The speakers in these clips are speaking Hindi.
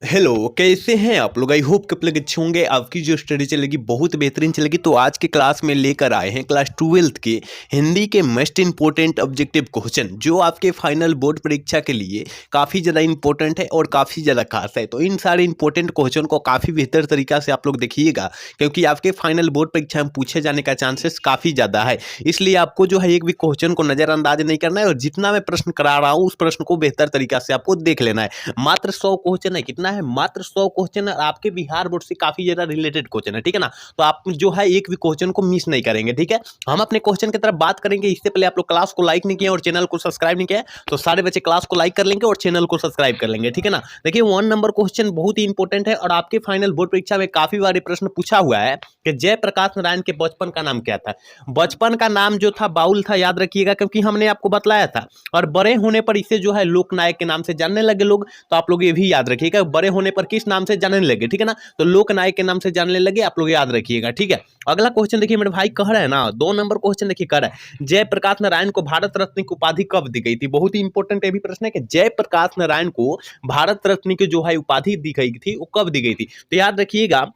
हेलो, कैसे हैं आप लोग? आई होप कि आप लोग अच्छे होंगे। आपकी जो स्टडी चलेगी बहुत बेहतरीन चलेगी। तो आज के क्लास में लेकर आए हैं क्लास 12th के हिंदी के मोस्ट इंपॉर्टेंट ऑब्जेक्टिव क्वेश्चन, जो आपके फाइनल बोर्ड परीक्षा के लिए काफ़ी ज़्यादा इंपॉर्टेंट है और काफ़ी ज़्यादा खास है। तो इन सारे इंपॉर्टेंट क्वेश्चन को काफ़ी बेहतर तरीका से आप लोग देखिएगा, क्योंकि आपके फाइनल बोर्ड परीक्षा में पूछे जाने का चांसेस काफ़ी ज़्यादा है। इसलिए आपको जो है एक भी क्वेश्चन को नज़रअंदाज नहीं करना है और जितना मैं प्रश्न करा रहा हूँ उस प्रश्न को बेहतर तरीका से आपको देख लेना है। मात्र 100 क्वेश्चन है। कितना है? मात्र 100 क्वेश्चन आपके बिहार बोर्ड से काफी ज्यादा रिलेटेड क्वेश्चन है, ठीक है ना। तो आप जो है एक भी क्वेश्चन को मिस नहीं करेंगे, ठीक है। हम अपने क्वेश्चन की तरफ बात करेंगे। इससे पहले आप लोग क्लास को लाइक नहीं किया और चैनल को सब्सक्राइब नहीं किया, तो सारे बच्चे क्लास को लाइक कर लेंगे और चैनल को सब्सक्राइब कर लेंगे, ठीक है ना। देखिए 1 नंबर क्वेश्चन बहुत ही इंपॉर्टेंट है और आपके फाइनल बोर्ड परीक्षा में काफी बार प्रश्न पूछा हुआ है कि जयप्रकाश नारायण के बचपन का नाम क्या था। बचपन का नाम जो था बाउल था, याद रखिएगा, क्योंकि हमने आपको बतलाया था। और बड़े होने पर इसे जो है लोकनायक के नाम से जानने लगे लोग। तो आप लोग ये भी याद रखिएगा, बड़े होने पर किस नाम से जानने लगे, ठीक है ना। तो लोकनायक के नाम से जानने लगे, आप लोग याद रखिएगा, ठीक है। अगला क्वेश्चन देखिए मेरे भाई, कह रहा है ना 2 नंबर क्वेश्चन देखिए, कह रहा है जयप्रकाश नारायण को भारत रत्न की उपाधि कब दी गई थी। बहुत ही इंपॉर्टेंट ये भी प्रश्न है कि जयप्रकाश नारायण को भारत रत्न की जो है उपाधि दी गई थी वो कब दी गई थी। तो याद रखिएगा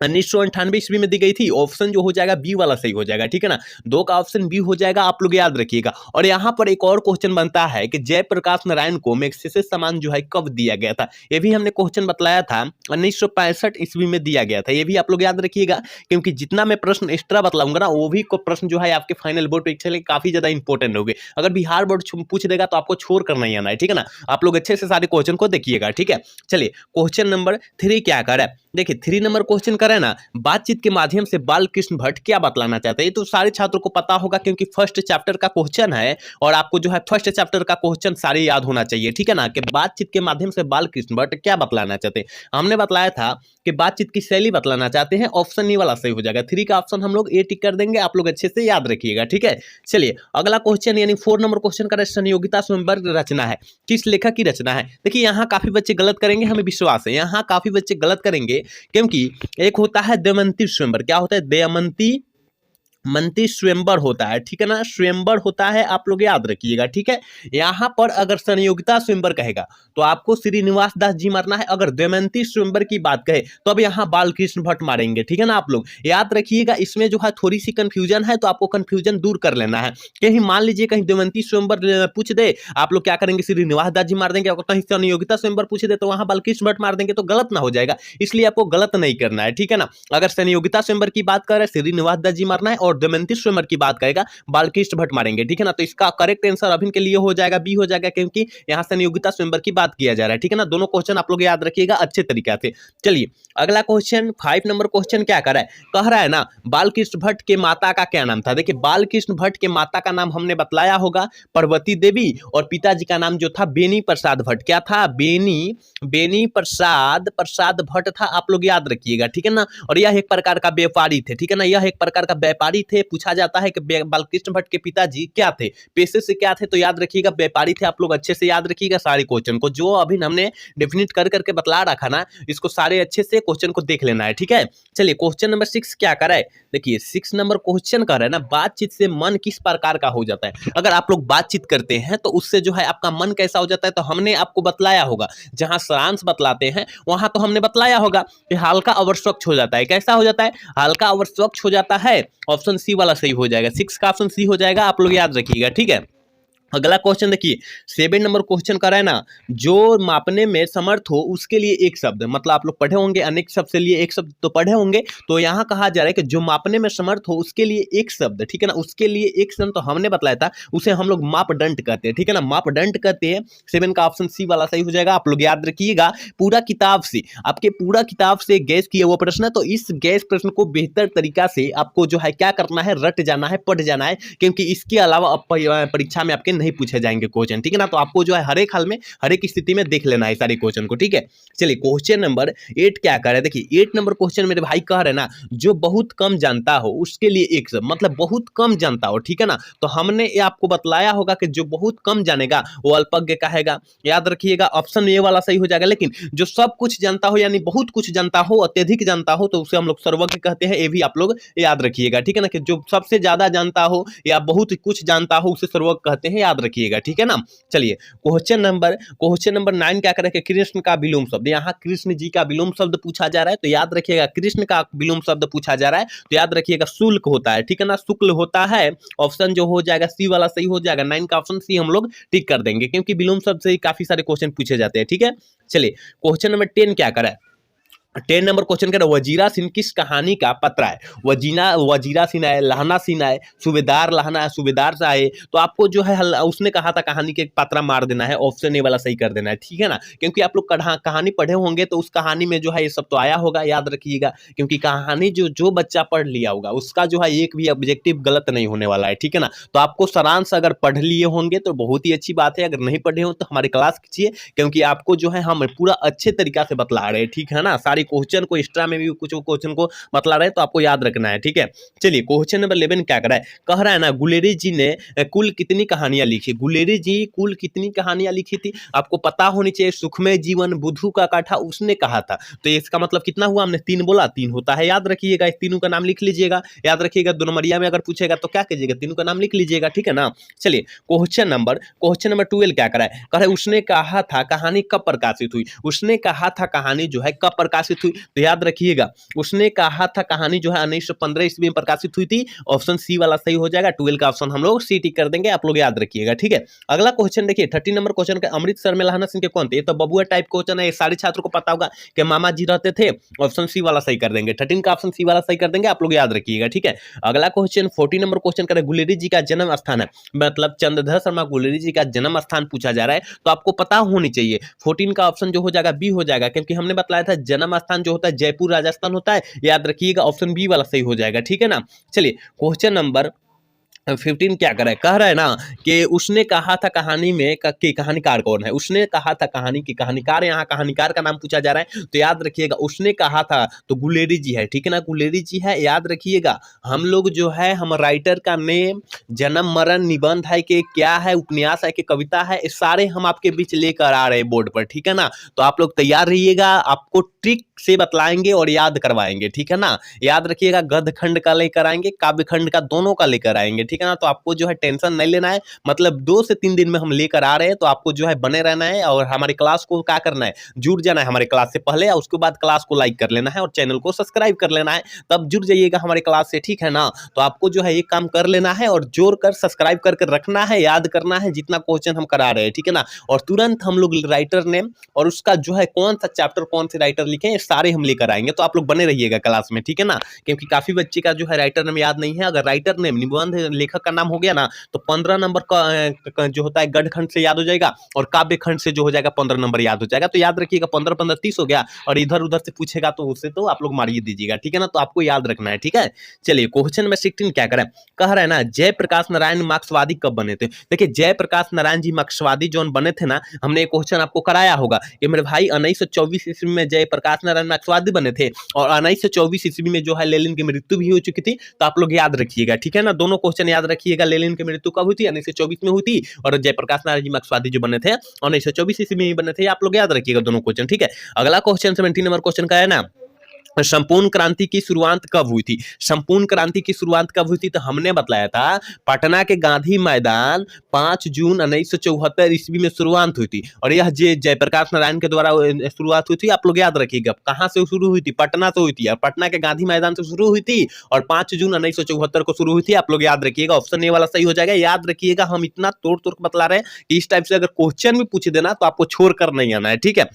1998 ईस्वी में दी गई थी। ऑप्शन जो हो जाएगा बी वाला सही हो जाएगा, ठीक है ना। 2 का ऑप्शन बी हो जाएगा, आप लोग याद रखिएगा। और यहां पर एक और क्वेश्चन बनता है कि जयप्रकाश नारायण को मैग्सेसे सम्मान जो है कब दिया गया था। ये भी हमने क्वेश्चन बतलाया था 1965 ईस्वी में दिया गया था। ये भी आप लोग याद रखिएगा, क्योंकि जितना मैं प्रश्न एक्स्ट्रा बतलाऊंगा ना वो भी प्रश्न जो है आपके फाइनल बोर्ड परीक्षा के लिए काफी ज्यादा इंपॉर्टेंट होंगे। अगर बिहार बोर्ड पूछ देगा तो आपको छोड़ कर नहीं आना है, ठीक है ना। आप लोग अच्छे से सारे क्वेश्चन को देखिएगा, ठीक है। चलिए क्वेश्चन नंबर 3 क्या कर रहा है, देखिए 3 नंबर क्वेश्चन कर रहा है ना, बातचीत के माध्यम से बालकृष्ण भट्ट क्या बतलाना चाहते हैं। ये तो सारे छात्रों को पता होगा, क्योंकि फर्स्ट चैप्टर का क्वेश्चन है और आपको जो है फर्स्ट चैप्टर का क्वेश्चन सारे याद होना चाहिए, ठीक है ना। कि बातचीत के माध्यम से बालकृष्ण भट्ट क्या बतलाना चाहते हैं। हमने बतलाया था कि बातचीत की शैली बतलाना चाहते हैं। ऑप्शन ई वाला सही हो जाएगा। 3 का ऑप्शन हम लोग ए टिक कर देंगे, आप लोग अच्छे से याद रखिएगा, ठीक है। चलिए अगला क्वेश्चन यानी 4 नंबर क्वेश्चन का संयोगिता स्वयंवर रचना है, किस लेखक की रचना है। देखिए यहाँ काफी बच्चे गलत करेंगे, हमें विश्वास है यहाँ काफी बच्चे गलत करेंगे, क्योंकि एक होता है दमयंती स्वयंवर। क्या होता है? दमयंती मंत्री स्वयंवर होता है, ठीक है ना। स्वयंवर होता है, आप लोग याद रखिएगा, ठीक है। यहां पर अगर संयोगिता स्वयंवर कहेगा तो आपको श्रीनिवास दास जी मारना है। अगर दमयंती स्वयंवर की बात कहे तो अब यहां बालकृष्ण भट्ट मारेंगे, ठीक है ना। आप लोग याद रखिएगा, इसमें जो है थोड़ी सी कंफ्यूजन है, तो आपको कंफ्यूजन दूर कर लेना है। कहीं मान लीजिए कहीं दमयंती स्वयंवर पूछ दे, आप लोग क्या करेंगे? श्रीनिवास दास जी मार देंगे। और कहीं संयोगिता स्वयंवर पूछ दे तो वहां बालकृष्ण भट्ट मार देंगे, तो गलत ना हो जाएगा। इसलिए आपको गलत नहीं करना है, ठीक है ना। अगर संयोगिता स्वयंवर की बात करें श्रीनिवास दास जी मारना है और दमयंती स्वयंवर की बात करेगा बालकृष्ण भट्ट मारेंगे, ठीक है ना। तो इसका करेक्ट आंसर अभी के लिए हो जाएगा बी हो जाएगा, क्योंकि यहां संयोगिता स्वयंवर की बात किया जा रहा है, ठीक है ना। दोनों क्वेश्चन आप लोग याद रखिएगा अच्छे तरीके से। चलिए अगला क्वेश्चन 5 नंबर क्वेश्चन क्या कर रहा है, कह रहा है ना बालकृष्ण भट्ट के माता का क्या नाम था। देखिए बालकृष्ण भट्ट के माता का नाम हमने बतलाया होगा पार्वती देवी, और पिताजी का नाम जो था बेनी प्रसाद भट्ट। क्या था? बेनी प्रसाद भट्ट था, आप लोग याद रखिएगा, ठीक है ना। और यह एक प्रकार का व्यापारी थे, ठीक है ना। यह एक प्रकार का व्यापारी थे। पूछा जाता है कि बालकृष्ण भट्ट के पिताजी क्या थे, पेशे से क्या थे, तो याद रखिएगा व्यापारी थे। आप लोग अच्छे से याद रखिएगा सारे क्वेश्चन को, जो अभी हमने डेफिनेट कर करके बतला रखा ना, इसको सारे अच्छे से क्वेश्चन को देख लेना है, ठीक है। चलिए क्वेश्चन नंबर 6 क्या कर रहा है, देखिए 6 नंबर क्वेश्चन कर रहा है ना, बातचीत से मन किस प्रकार का हो जाता है। अगर आप लोग बातचीत करते हैं तो उससे जो है आपका मन कैसा हो जाता है, तो हमने आपको बतलाया होगा। जहां सारांश बतलाते हैं वहां तो हमने बतलाया होगा कि हल्का और स्वच्छ हो जाता है। कैसा हो जाता है? हल्का और स्वच्छ हो जाता है। ऑप्शन सी वाला सही हो जाएगा, 6 का ऑप्शन सी हो जाएगा, आप लोग याद रखिएगा, ठीक है। अगला क्वेश्चन देखिए 7 नंबर क्वेश्चन कर रहा है ना, जो मापने में समर्थ हो उसके लिए एक शब्द। मतलब आप लोग पढ़े होंगे अनेक शब्द से लिए एक शब्द तो पढ़े होंगे, तो यहाँ कहा जा रहा है कि जो मापने में समर्थ हो उसके लिए एक शब्द, ठीक है ना। उसके लिए एक शब्द तो हमने बतलाया था, उसे हम लोग मापदंड कहते हैं, ठीक है ना। मापदंड कहते हैं। 7 का ऑप्शन सी वाला सही हो जाएगा, आप लोग याद रखिएगा। पूरा किताब से आपके पूरा किताब से गैस किया हुआ प्रश्न है, तो इस गैस प्रश्न को बेहतर तरीका से आपको जो है क्या करना है, रट जाना है, पढ़ जाना है, क्योंकि इसके अलावा परीक्षा में आपके नहीं पूछे जाएंगे क्वेश्चन, ठीक है ना। तो आपको जो है हर एक हाल में हर एक स्थिति में देख लेना है सारे क्वेश्चन को, ठीक है। चलिए क्वेश्चन नंबर 8 क्या कर रहा है, देखिए 8 नंबर क्वेश्चन मेरे भाई कह रहे हैं ना, जो बहुत कम जानता हो उसके लिए एक शब्द। मतलब बहुत कम जानता हो, ठीक है ना। तो हमने ये आपको बतलाया होगा कि जो बहुत कम जानेगा वो अल्पज्ञ कहेगा, याद रखिएगा। ऑप्शन ए वाला सही हो जाएगा। लेकिन जो सब कुछ जानता हो यानी बहुत कुछ जानता हो, अत्यधिक जानता हो, तो उसे हम लोग सर्वज्ञ कहते हैं। ये भी आप लोग याद रखिएगा, ठीक है ना। कि जो सबसे ज्यादा जानता हो या बहुत कुछ जानता हो उसे सर्वज्ञ कहते हैं, याद याद रखिएगा, ठीक है ना। चलिए क्वेश्चन नंबर 9 क्या करें कि कृष्ण का विलोम शब्द, यहाँ कृष्ण जी का विलोम शब्द पूछा जा रहा है, तो याद रखिएगा कृष्ण का विलोम शब्द पूछा जा रहा है, तो याद रखिएगा शुल्क होता है, ठीक है ना, शुक्ल होता है। ऑप्शन जो हो जाएगा सी वाला सही हो जाएगा, 9 का ऑप्शन सी हम लोग टिक कर देंगे, क्योंकि विलोम शब्द से ही काफी सारे क्वेश्चन पूछे जाते हैं, ठीक है। चलिए क्वेश्चन नंबर 10 क्या करें, 10 नंबर क्वेश्चन कह रहा है वजीरा सिंह किस कहानी का पत्र है। वजीरा सिंह है, लहना सिंह है, सूबेदार लहना है, सूबेदार सा है, तो आपको जो है उसने कहा था कहानी के पत्रा मार देना है, ऑप्शन ए वाला सही कर देना है, ठीक है ना। क्योंकि आप लोग कहानी पढ़े होंगे तो उस कहानी में जो है ये सब तो आया होगा, याद रखिएगा, क्योंकि कहानी जो बच्चा पढ़ लिया होगा उसका जो है एक भी ऑब्जेक्टिव गलत नहीं होने वाला है, ठीक है ना। तो आपको सारांश अगर पढ़ लिए होंगे तो बहुत ही अच्छी बात है, अगर नहीं पढ़े हो तो हमारी क्लास कीजिए, क्योंकि आपको जो है हम पूरा अच्छे तरीका से बतला रहे हैं, ठीक है ना। सारी क्वेश्चन को एक्स्ट्रा में भी कुछ क्वेश्चन को बतला रहे हैं, तो आपको याद रखना है, ठीक है। चलिए क्वेश्चन नंबर 11 क्या कर रहा है, कह रहा है ना गुलेरी जी ने कुल कितनी कहानियां लिखी। गुलेरी जी कुल कितनी कहानियां लिखी थी, आपको पता होनी चाहिए। सुखमय जीवन, बुद्धू का काठा उसने कहा था, तो इसका मतलब कितना हुआ, हमने 3 बोला, 3 होता है, याद रखिएगा। इस तीनों का नाम लिख लीजिएगा, याद रखिएगा। 2 नंबरिया में अगर पूछेगा तो क्या कीजिएगा, तीनों का नाम लिख लीजिएगा, ठीक है ना। चलिए क्वेश्चन नंबर 12 क्या करा है, कह रहा है उसने कहा था कहानी कब प्रकाशित हुई। उसने कहा था कहानी जो है कब प्रकाशित हुई, तो याद रखिएगा उसने कहा था कहानी जो है 1915 ईस्वी में प्रकाशित हुई थी, ऑप्शन सी वाला सही हो जाएगा। 12 का ऑप्शन हम लोग सी टिक कर देंगे, आप लोग याद रखिएगा, ठीक है। अगला क्वेश्चन देखिए 13 नंबर क्वेश्चन का, अमृतसर में लहना सिंह के कौन थे, तो बबुआ टाइप क्वेश्चन है, सारे छात्रों को पता होगा कि मामा जी रहते थे, ऑप्शन सी वाला सही कर देंगे। 13 का ऑप्शन सी वाला सही कर देंगे, आप लोग याद रखिएगा, ठीक है। अगला क्वेश्चन 14 नंबर क्वेश्चन करें, गुलेरी जी का जन्म स्थान है, मतलब चंद्रधर शर्मा गुलेरी जी का जन्म स्थान पूछा जा रहा है, तो आपको पता होनी चाहिए। 14 का ऑप्शन जो हो जाएगा बी हो जाएगा, क्योंकि हमने बताया था जन्म स्थान जो होता है जयपुर राजस्थान होता है, याद रखिएगा ऑप्शन बी वाला सही हो जाएगा, ठीक है ना। चलिए क्वेश्चन नंबर 15 क्या कर रहा है, कह रहा है ना कि उसने कहा था कहानी में कि कहानीकार कौन है। उसने कहा था कहानी की कहानीकार, यहाँ कहानीकार का नाम पूछा जा रहा है, तो याद रखिएगा उसने कहा था तो गुलेरी जी है, ठीक है ना, गुलेरी जी है, याद रखिएगा। हम लोग जो है हम राइटर का नेम, जन्म मरण, निबंध है कि क्या है, उपन्यास है कि कविता है, ये सारे हम आपके बीच लेकर आ रहे हैं बोर्ड पर, ठीक है ना। तो आप लोग तैयार रहिएगा, आपको ट्रिक से बतलाएंगे और याद करवाएंगे, ठीक है ना। याद रखिएगा गद्य खंड का लेकर आएंगे, काव्य खंड का, दोनों का लेकर आएंगे, ठीक है ना। तो आपको जो है टेंशन नहीं लेना है, मतलब 2 से 3 दिन में हम लेकर आ रहे हैं, तो आपको जो है बने रहना है और हमारी क्लास को क्या करना है, जुड़ जाना है हमारे क्लास से पहले, और उसके बाद क्लास को लाइक कर लेना है और चैनल को सब्सक्राइब कर लेना है, तब जुड़ जाइएगा हमारे क्लास से, ठीक है ना। तो आपको जो है ये काम कर लेना है और जोड़ कर सब्सक्राइब करके रखना है, याद करना है जितना क्वेश्चन हम करा रहे हैं, ठीक है ना। और तुरंत हम लोग राइटर नेम और उसका जो है कौन सा चैप्टर कौन से राइटर लिखे हैं सारे हम लेकर आएंगे, तो आप लोग बने रहिएगा क्लास में, ठीक है ना। क्योंकि काफी बच्चे का जो है राइटर नेम याद नहीं है, अगर राइटर नेम निबंध लेखक का नाम हो गया ना, तो 15 नंबर का जो होता है गढ़ खंड से याद हो जाएगा, और काव्य खंड से जो हो जाएगा 15 नंबर याद हो जाएगा। तो याद रखिएगा 15 15 30 हो गया, और इधर उधर से पूछेगा तो उससे तो आप लोग मारिए दीजिएगा, ठीक है ना। तो आपको याद रखना है, ठीक है। चलिए क्वेश्चन में 16 क्या करें, कह रहा है ना जयप्रकाश नारायण मार्क्सवादी कब बने थे। देखिए जयप्रकाश नारायण जी मार्क्सवादी जो बने थे ना, हमने क्वेश्चन आपको कराया होगा कि मेरे भाई 1924 ईस्वी में जयप्रकाश नारायण मार्क्सवादी बने थे, और 1924 ईस्वी में जो है लेनिन की मृत्यु भी हो चुकी थी, तो आप लोग याद रखिएगा, ठीक है ना। दोनों क्वेश्चन याद रखिएगा, लेनिन की मृत्यु कब हुई थी, 1924 में हुई थी, और जयप्रकाश नारायण जी मार्क्सवादी जो बने थे 1924 ईस्वी में ही बने थे, आप लोग याद रखिएगा दोनों क्वेश्चन, ठीक है। अगला क्वेश्चन 17 नंबर क्वेश्चन का है ना, संपूर्ण क्रांति की शुरुआत कब हुई थी। संपूर्ण क्रांति की शुरुआत कब हुई थी, तो हमने बताया था पटना के गांधी मैदान 5 जून 1974 ईस्वी में शुरुआत हुई थी, और यह जयप्रकाश नारायण के द्वारा शुरुआत हुई थी, आप लोग याद रखिएगा। कहां से शुरू हुई थी, पटना से हुई थी, और पटना के गांधी मैदान से शुरू हुई थी, और 5 जून 1974 को शुरू हुई थी, आप लोग याद रखिएगा। ऑप्शन ए वाला सही हो जाएगा, याद रखिएगा। हम इतना तोड़ तोड़ बतला रहे हैं कि इस टाइप से अगर क्वेश्चन भी पूछ देना तो आपको छोड़ कर नहीं आना है, ठीक है।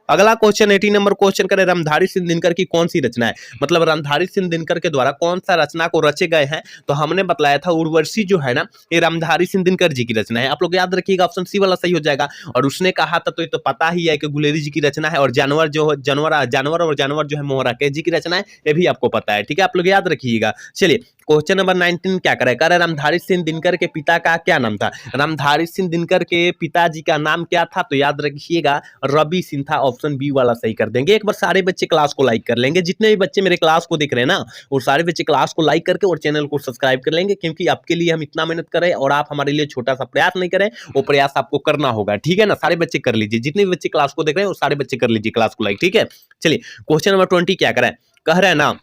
अगला क्वेश्चन 18 नंबर क्वेश्चन करें, रामधारी सिंह दिनकर की कौन सी रचना है, मतलब रामधारी सिंह दिनकर के द्वारा कौन सा रचना को रचे गए हैं, तो हमने बताया था उर्वशी जो है ना, ये रामधारी सिंह दिनकर जी की रचना है, आप लोग याद रखिएगा। ऑप्शन सी वाला सही हो जाएगा। और उसने कहा था तो ये तो पता ही है कि गुलेरी जी की रचना है, और जानवर जानवर जो है मोहरा के जी की रचना है, ये भी आपको पता है, ठीक है, आप लोग याद रखिएगा। चलिए क्वेश्चन नंबर 19 क्या करे, कह रहे रामधारी सिंह दिनकर के पिता का क्या नाम था। रामधारी सिंह दिनकर के पिताजी का नाम क्या था, तो याद रखिएगा रवि सिंह था, ऑप्शन बी वाला सही कर देंगे। एक बार सारे बच्चे क्लास को लाइक कर लेंगे, जितने भी बच्चे मेरे क्लास को देख रहे हैं ना, वो सारे बच्चे क्लास को लाइक करके और चैनल को सब्सक्राइब कर लेंगे, क्योंकि आपके लिए हम इतना मेहनत करें और आप हमारे लिए छोटा सा प्रयास नहीं करें, वो प्रयास आपको करना होगा, ठीक है ना। सारे बच्चे कर लीजिए, जितने भी बच्चे क्लास को देख रहे हैं वो सारे बच्चे कर लीजिए क्लास को लाइक, ठीक है। चलिए क्वेश्चन नंबर 20 क्या करें, कह रहे हैं ना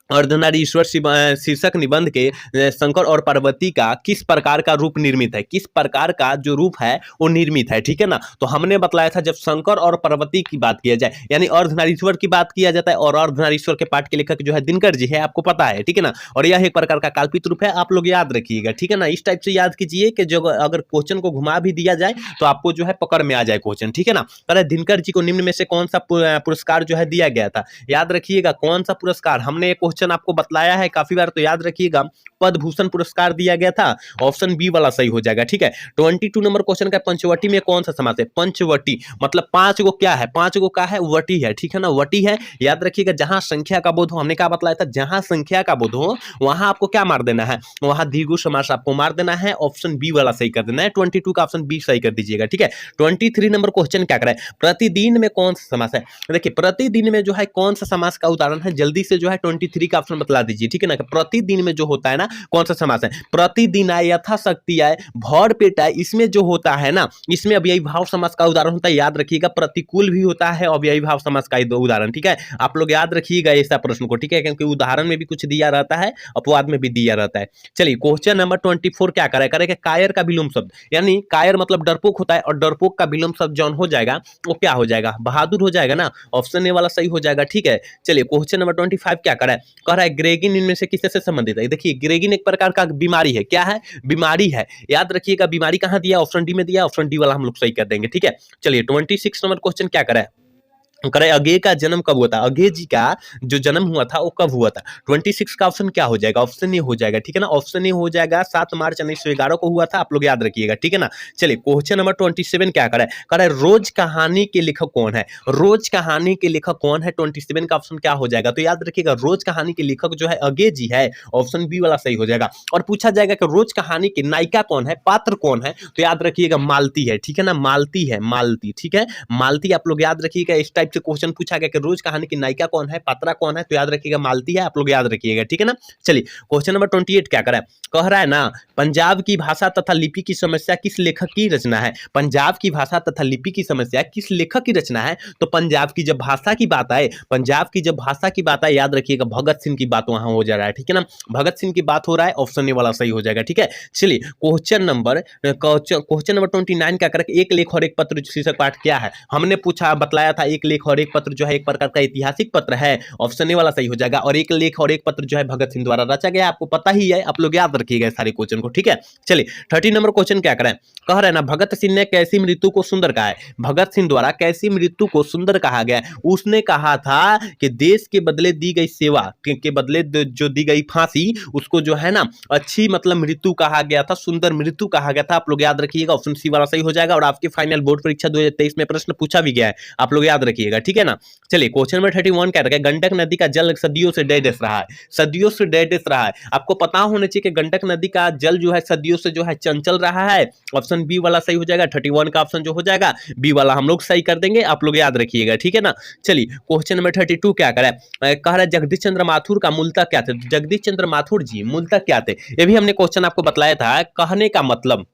अर्धनारीश्वर शीर्षक निबंध के शंकर और पार्वती का किस प्रकार का रूप निर्मित है, किस प्रकार का जो रूप है वो निर्मित है, ठीक है ना। तो हमने बतलाया था जब शंकर और पार्वती की बात किया जाए यानी अर्धनारीश्वर की बात किया जाता है, और अर्धनारीश्वर के पाठ के लेखक जो है दिनकर जी है, आपको पता है, ठीक है ना। और यह एक प्रकार का कल्पित रूप है, आप लोग याद रखिएगा, ठीक है ना। इस टाइप से याद कीजिए कि जो अगर क्वेश्चन को घुमा भी दिया जाए तो आपको जो है पकड़ में आ जाए क्वेश्चन, ठीक है ना। अरे दिनकर जी को निम्न में से कौन सा पुरस्कार जो है दिया गया था, याद रखिएगा कौन सा पुरस्कार, हमने एक क्वेश्चन आपको बतलाया है काफी बार, तो याद रखिएगा पद्म भूषण पुरस्कार दिया गया था, ऑप्शन बी वाला सही हो जाएगा, ठीक है। 22 नंबर क्वेश्चन का पंचवटी में कौन सा समास है, पंचवटी मतलब 5 गो क्या है, 5 गो का है वटी है, ठीक है ना, वटी है। याद रखिएगा जहां संख्या का बोध हो, हमने क्या बतलाया था, जहां संख्या का बोध हो वहां आपको क्या मार देना है, वहां द्विगु समास आपको मार देना है, ऑप्शन बी वाला सही कर देना है, 22 का ऑप्शन बी सही कर दीजिएगा, ठीक है। 23 नंबर क्वेश्चन क्या कराए, प्रतिदिन में कौन सा समास है, देखिए प्रतिदिन में जो है कौन सा समास का उदाहरण है, जल्दी से जो है 23 का ऑप्शन बतला दीजिए, ठीक है ना। प्रतिदिन में जो होता है ना कौन सा समास है, प्रतिदिन आए, यथाशक्ति आए, भर पेट आए, इसमें जो होता है ना, इसमें अव्ययी भाव समास का उदाहरण होता है, याद रखिएगा प्रतिकूल भी होता है अव्ययी भाव समास का उदाहरण, ठीक है। आप लोग याद रखिएगा ऐसा प्रश्न को, ठीक है, क्योंकि उदाहरण में भी कुछ दिया रहता है, अपवाद में भी दिया रहता है। चलिए क्वेश्चन नंबर 24 क्या करेगा, कायर का विलोम शब्द, यानी कायर मतलब डरपोक होता है, और डरपोक का विलोम शब्द जौन हो जाएगा वो क्या हो जाएगा, बहादुर हो जाएगा ना, ऑप्शन ए वाला सही हो जाएगा, ठीक है। चलिए क्वेश्चन नंबर 25 क्या कह रहा है ग्रेगिन इनमें से किससे संबंधित है, देखिए ग्रेगिन एक प्रकार का बीमारी है, क्या है, बीमारी है, याद रखिएगा बीमारी कहां दिया, ऑप्शन डी में दिया, ऑप्शन डी वाला हम लोग सही कर देंगे, ठीक है। चलिए 26 नंबर क्वेश्चन क्या करा है, करे अगे का जन्म कब हुआ था, अगे जी का जो जन्म हुआ था वो कब हुआ था, 26 का ऑप्शन क्या हो जाएगा, ऑप्शन ए हो जाएगा, ठीक है ना, ऑप्शन ए हो जाएगा 7 मार्च 1911 को हुआ था, आप लोग याद रखिएगा, ठीक है ना। चलिए क्वेश्चन नंबर 27 क्या करा है रोज कहानी के लेखक कौन है, रोज कहानी के लेखक कौन है, 27 का ऑप्शन क्या हो जाएगा, तो याद रखिएगा रोज कहानी के लेखक जो है अगे जी है, ऑप्शन बी वाला सही हो जाएगा। और पूछा जाएगा कि रोज कहानी की नायिका कौन है, पात्र कौन है, तो याद रखिएगा मालती है, ठीक है ना, मालती है, मालती, ठीक है, मालती आप लोग याद रखिएगा। इस टाइप से क्वेश्चन पूछा गया कि रोज कहानी की नायिका कौन है, पात्रा कौन है, तो याद रखिएगा मालती है, आप लोग याद रखिएगा, ठीक है ना। चलिए क्वेश्चन नंबर 28 क्या करा है, कह रहा है ना पंजाब की भाषा तथा लिपि की समस्या किस लेखक की रचना है, पंजाब की भाषा तथा लिपि की समस्या किस लेखक की रचना है, तो पंजाब की जब भाषा की बात आए, पंजाब की जब भाषा की बात आए, याद रखिएगा भगत सिंह की बात वहां हो जा रहा है, ठीक है ना, भगत सिंह की बात हो रहा है, ऑप्शन ए वाला सही हो जाएगा, ठीक है। चलिए क्वेश्चन नंबर 29 क्या करें, एक लेख और एक पत्र शीर्षक पाठ क्या है, हमने पूछा बतलाया था एक लेख और एक पत्र जो है एक प्रकार का ऐतिहासिक पत्र है, ऑप्शन ए वाला सही हो जाएगा। और एक लेख और एक पत्र जो है भगत सिंह द्वारा रचा गया, आपको पता ही है, आप लोग याद रखिएगा सारे क्वेश्चन को, ठीक है। चलिए 30 नंबर क्वेश्चन क्या करें, कह रहे हैं ना भगत सिंह ने कैसी मृत्यु को सुंदर कहा है, भगत सिंह द्वारा कैसी मृत्यु को सुंदर कहा गया, उसने कहा था कि देश के बदले दी गई सेवा के बदले जो दी गई फांसी उसको जो है ना अच्छी मतलब मृत्यु कहा गया था, सुंदर मृत्यु कहा गया था, आप लोग याद रखिएगा, ऑप्शन सी वाला सही हो जाएगा। और आपके फाइनल बोर्ड परीक्षा 2023 में प्रश्न पूछा भी गया है, आप लोग याद रखिएगा, ठीक है ना। चलिए क्वेश्चन नंबर 31 क्या रखा, गंडक नदी का जल सदियों से डैश रहा है, सदियों से डैश रहा है, आपको पता होना चाहिए कि गंडक नदी का जल जो है सदियों से जो है चंचल रहा है, ऑप्शन बी वाला सही हो जाएगा। 31 का ऑप्शन जो हो जाएगा बी वाला हम लोग सही कर देंगे, आप लोग याद रखिएगा, ठीक है ना। चलिए क्वेश्चन नंबर 32 क्या करा है, कह रहा है जगदीश चंद्र माथुर का मूलतः क्या थे, जगदीश चंद्र माथुर जी मूलतः क्या थे, ये भी हमने क्वेश्चन आपको बतलाया था, कहने का मतलब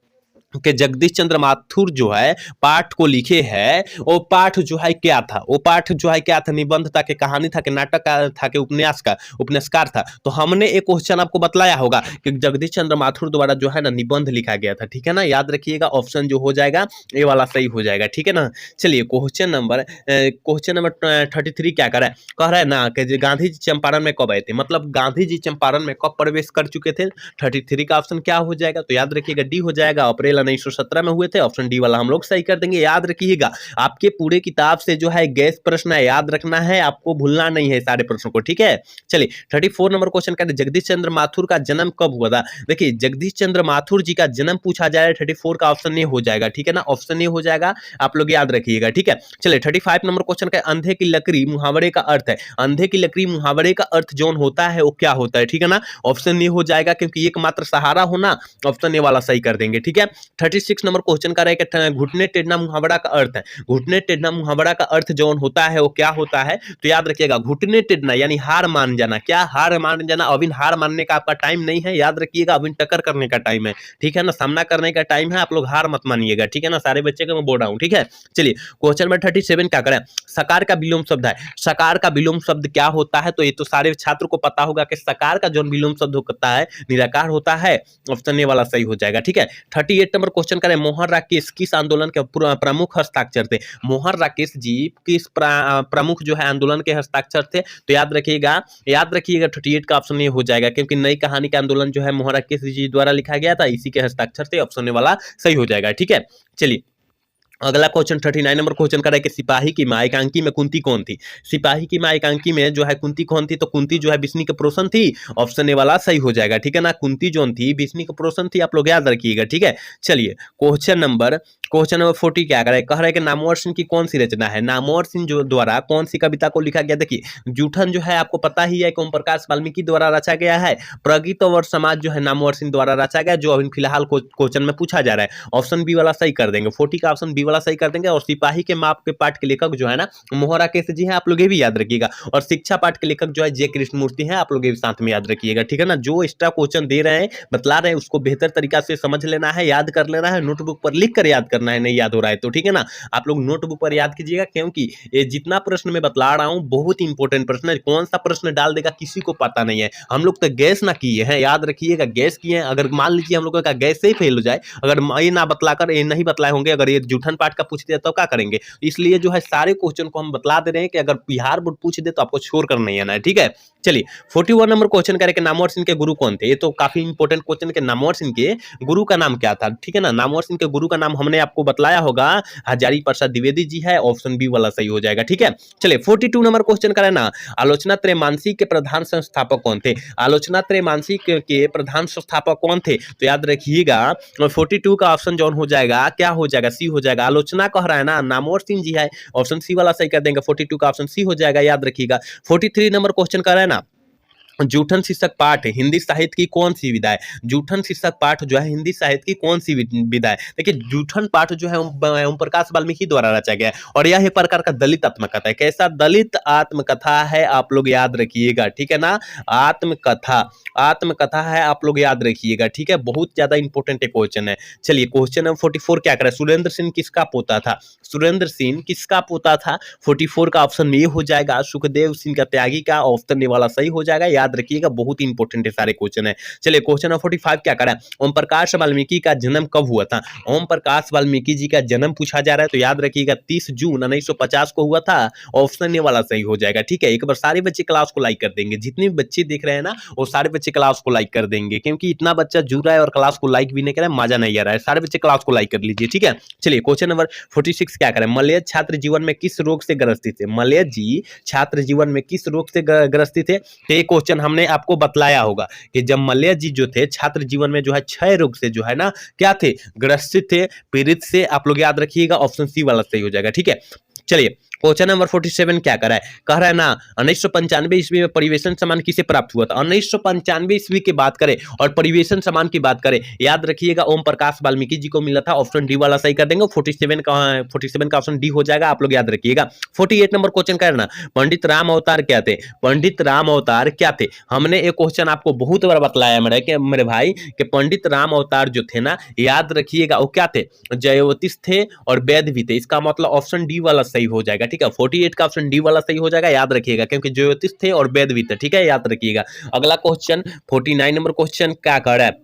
कि जगदीश चंद्र माथुर जो है पाठ को लिखे है, वो पाठ जो है क्या था, वो पाठ जो है क्या था, निबंध था कि कहानी था कि नाटक का था कि उपन्यास का उपन्यासकार था। तो हमने एक क्वेश्चन आपको बतलाया होगा कि जगदीश चंद्र माथुर द्वारा जो है ना निबंध लिखा गया था, ठीक है ना, याद रखिएगा, ऑप्शन जो हो जाएगा ये वाला सही हो जाएगा, ठीक है ना। चलिए क्वेश्चन नंबर 33 क्या कर रहा है, कह रहा है ना कि गांधी जी चंपारण में कब आए थे, मतलब गांधी जी चंपारण में कब प्रवेश कर चुके थे, 33 का ऑप्शन क्या हो जाएगा, तो याद रखिएगा डी हो जाएगा, अप्रैल 1917 में हुए थे, ऑप्शन डी वाला हम लोग सही कर देंगे। याद रखिएगा आपके पूरे किताब से जो है गैस प्रश्न है, याद रखना है, आपको भूलना नहीं है सारे प्रश्नों को, ठीक है। चलिए 34 नंबर क्वेश्चन का जगदीश चंद्र माथुर का जन्म कब हुआ था, देखिए जगदीश चंद्र माथुर जी का जन्म पूछा जाए 34 का ऑप्शन ए हो जाएगा, ठीक है ना, ऑप्शन ए हो जाएगा, आप लोग याद रखिएगा, ठीक है। चलिए 35 नंबर क्वेश्चन का अंधे की लकड़ी मुहावरे का अर्थ है, अंधे की लकड़ी मुहावरे का अर्थ जोन होता है वो क्या होता है, ठीक है ना, ऑप्शन ए हो जाएगा, क्योंकि एकमात्र सहारा होना, ऑप्शन ए वाला सही कर देंगे, ठीक है। 36 नंबर क्वेश्चन का रहेगा घुटने टेढ़ना मुहावरा का अर्थ है। घुटने टेढ़ना मुहावरा का अर्थ जो होता है वो क्या होता है, तो याद रखिएगा घुटने टेढ़ना यानी हार मान जाना। क्या हार मान जाना? अभी हार मानने का आपका टाइम नहीं है, याद रखिएगा अभी टक्कर करने का टाइम है, ठीक है ना, सामना करने का टाइम है। आप लोग हार मत मानिएगा, ठीक है ना, सारे बच्चे को मैं बोल रहा हूँ, ठीक है। चलिए क्वेश्चन नंबर 37 क्या करें, सकार का विलोम शब्द है। सकार का विलोम शब्द क्या होता है, तो ये तो सारे छात्र को पता होगा कि सकार का जो विलोम शब्द होता है निराकार होता है। ऑप्शन ए वाला सही हो जाएगा, ठीक है। 38 नंबर क्वेश्चन करें, मोहन राकेश किस आंदोलन के प्रमुख हस्ताक्षर थे। मोहन राकेश जी किस प्रमुख जो है आंदोलन के हस्ताक्षर थे, तो याद रखिएगा 38 का ऑप्शन ये हो जाएगा, क्योंकि नई कहानी का आंदोलन जो है मोहन राकेश जी द्वारा लिखा गया था, इसी के हस्ताक्षर से। ऑप्शन ए वाला सही हो जाएगा, ठीक है। चलिए अगला क्वेश्चन 39 नंबर क्वेश्चन का है कि सिपाही की मां एकांकी में कुंती कौन थी। सिपाही की मां एकांकी में जो है कुंती कौन थी, तो कुंती जो है विष्णु के प्रोसन थी। ऑप्शन ए वाला सही हो जाएगा, ठीक है ना, कुंती जो थी विष्णु के प्रोसन थी, आप लोग याद रखिएगा, ठीक है। चलिए क्वेश्चन नंबर 40 क्या कह रहा है कि नामवर सिंह की कौन सी रचना है। नामवर सिंह जो द्वारा कौन सी कविता को लिखा गया। देखिए जूठन जो है आपको पता ही है कि ओम प्रकाश वाल्मीकि द्वारा रचा गया है। प्रगीत और समाज जो है नामवर सिंह द्वारा रचा गया, जो अभी फिलहाल क्वेश्चन में पूछा जा रहा है। ऑप्शन बी वाला सही कर देंगे, 40 का ऑप्शन बी वाला सही कर देंगे। और सिपाही के माप के पाठ के लेखक जो है ना मोहन राकेश जी हैं, आप लोग ये भी याद रखिएगा। और शिक्षा पाठ के लेखक जो है जे कृष्णमूर्ति हैं, आप लोग ये भी साथ में याद रखिएगा, ठीक है ना। जो एक्स्ट्रा क्वेश्चन दे रहे हैं बतला रहे हैं उसको बेहतर तरीका से समझ लेना है, याद कर लेना है, नोटबुक पर लिख कर याद करना है, नहीं याद हो रहा है तो, ठीक है ना। आप लोग नोटबुक पर याद कीजिएगा, क्योंकि ये जितना प्रश्न मैं बतला रहा हूँ बहुत इंपॉर्टेंट प्रश्न है। कौन सा प्रश्न डाल देगा किसी को पता नहीं है। हम लोग तो गैस ना किए हैं, याद रखिएगा, गैस किए हैं। अगर मान लीजिए हम लोगों का गैस से ही फेल हो जाए, अगर ये ना बतलाकर ये नहीं बतलाए होंगे, अगर ये जूठन पाठ का पूछ दिया तो क्या करेंगे। इसलिए जो है सारे क्वेश्चन को हम बतला दे रहे हैं कि अगर बिहार बोर्ड पूछ दे तो आपको छोड़ कर नहीं आना है, ठीक है। चलिए 41 नंबर क्वेश्चन करें कि नामवर सिंह के गुरु कौन थे। ये तो काफी इंपॉर्टेंट क्वेश्चन है कि नामवर सिंह के गुरु का नाम क्या था, ठीक है ना। नामवर सिंह के गुरु का नाम हमने आपको बतलाया होगा, हजारी प्रसाद द्विवेदी जी है। ऑप्शन बी वाला सही हो जाएगा, ठीक है। चलिए 42 नंबर क्वेश्चन करें ना, आलोचना त्रैमासिक के प्रधान संस्थापक कौन थे। आलोचना त्रैमासिक के प्रधान संस्थापक कौन थे, तो याद रखिएगा 42 का ऑप्शन जो हो जाएगा क्या हो जाएगा, सी हो जाएगा। आलोचना कह रहा है ना नामवर सिंह जी है, ऑप्शन सी वाला सही कर देंगे। 42 का ऑप्शन सी हो जाएगा, याद रखिएगा। 43 नंबर क्वेश्चन कर रहे हैं ना, जूठन शीर्षक पाठ हिंदी साहित्य की कौन सी विधा है। जूठन शीर्षक पाठ जो है हिंदी साहित्य की कौन सी विधा है। देखिए जूठन पाठ जो है ओम प्रकाश वाल्मीकि द्वारा रचा गया है, और यह एक प्रकार का दलित आत्मकथा है। कैसा दलित आत्मकथा है, आप लोग याद रखिएगा, ठीक है ना। आत्मकथा है, आप लोग याद रखिएगा, ठीक है। बहुत ज्यादा इंपॉर्टेंट क्वेश्चन है। चलिए क्वेश्चन नंबर 44 क्या करे, सुरेंद्र सिंह किसका पोता था। सुरेंद्र सिंह किसका पोता था, 44 का ऑप्शन ए हो जाएगा, सुखदेव सिंह का त्यागी का। ऑप्शन ए वाला सही हो जाएगा, याद रखिएगा, बहुत इंपॉर्टेंट है सारे क्वेश्चन है। चलिए क्वेश्चन नंबर 45 क्या करें, ओम प्रकाश वाल्मीकि का जन्म कब हुआ था। ओम प्रकाश वाल्मीकि जी का जन्म पूछा जा रहा है, तो याद रखिएगा 30 जून 1950 को हुआ था। ऑप्शन ए वाला सही हो जाएगा, ठीक है। एक बार सारे बच्चे क्लास को लाइक कर देंगे, जितने भी बच्चे देख रहे हैं ना वो सारे बच्चे क्लास को लाइक कर देंगे, क्योंकि इतना बच्चा जुड़ रहा है और क्लास को लाइक भी नहीं कर रहा है, मजा नहीं आ रहा है। सारे बच्चे क्लास को लाइक कर लीजिए, ठीक है। चलिए क्वेश्चन नंबर 46 क्या करें, मलयज छात्र जीवन में किस रोग से ग्रसित थे। मलयज जी छात्र जीवन में किस रोग से ग्रसित थे, तो ये क्वेश्चन हमने आपको बतलाया होगा कि जब मलय जी जो थे छात्र जीवन में जो है क्षय रोग से जो है ना क्या थे, ग्रसित थे, पीड़ित से। आप लोग याद रखिएगा, ऑप्शन सी वाला सही हो जाएगा, ठीक है। चलिए क्वेश्चन नंबर 47 क्या कर रहा है, कह रहा है ना 1995 ईस्वी में परिवेशन सम्मान किसे प्राप्त हुआ था। 1995 ईस्वी की बात करें और परिवेशन सम्मान की बात करें, याद रखिएगा ओम प्रकाश वाल्मीकि जी को मिला था। ऑप्शन डी वाला सही कर देंगे, 47 का ऑप्शन डी हो जाएगा, आप लोग याद रखिएगा। 48 नंबर क्वेश्चन करना, पंडित राम अवतार क्या थे। पंडित राम अवतार क्या थे, हमने एक क्वेश्चन आपको बहुत बार बतलाया मेरे भाई कि पंडित राम अवतार जो थे ना, याद रखिएगा वो क्या थे, जयोतिष थे और वैद्य भी थे। इसका मतलब ऑप्शन डी वाला सही हो जाएगा, ठीक है। 48 का ऑप्शन डी वाला सही हो जाएगा, याद रखिएगा, क्योंकि ज्योतिष थे और वैद्य भी थे, ठीक है, याद रखिएगा। अगला क्वेश्चन 49 नंबर क्वेश्चन क्या कर रहा है,